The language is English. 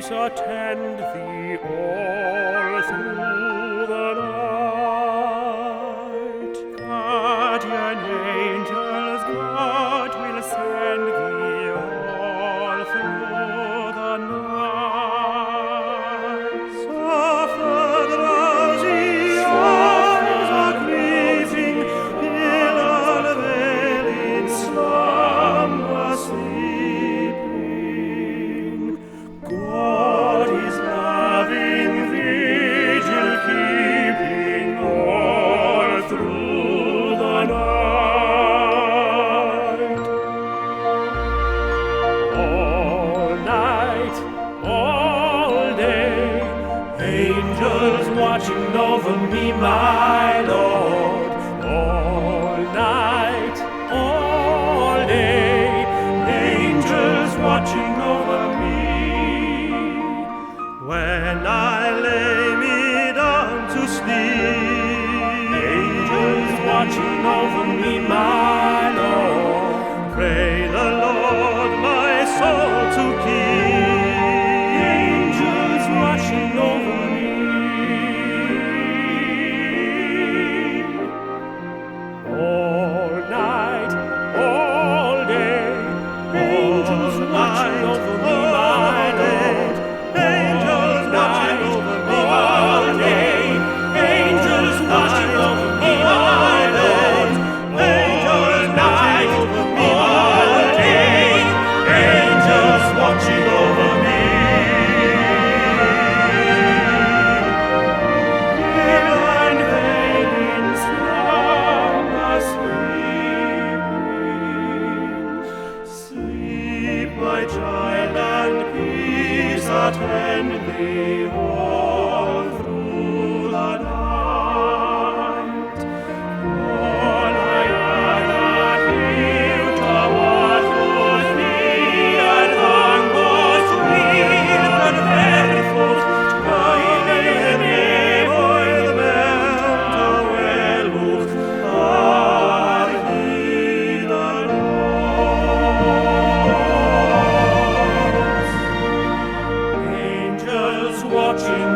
peace attend thee all through the night. Guardian angels, God will send thee all through the night. Suffer drowsy eyes are grieving, ill unveiled in slumber sleeping. God is loving, vigil keeping all through the night. All night, all day, angels watching over me, my Lord. All night, all day, angels watching over me. When I lay me down to sleep, angels watching over me, my Lord. Pray the Lord my soul to keep, angels watching over me. All night, all day, angels watching over me, my Lord. Angels watching over me, all day. Angels watching over me, my Lord. Angels watching over me, all day. Angels watching over me. Ill unveiled in slumber sleeping. Sleep, my child, and peace attend thee all through the night. All I had here toward was thee, and hunger sweet and faithful, trying before the mental well-book, are ye the Lord's. Angels watching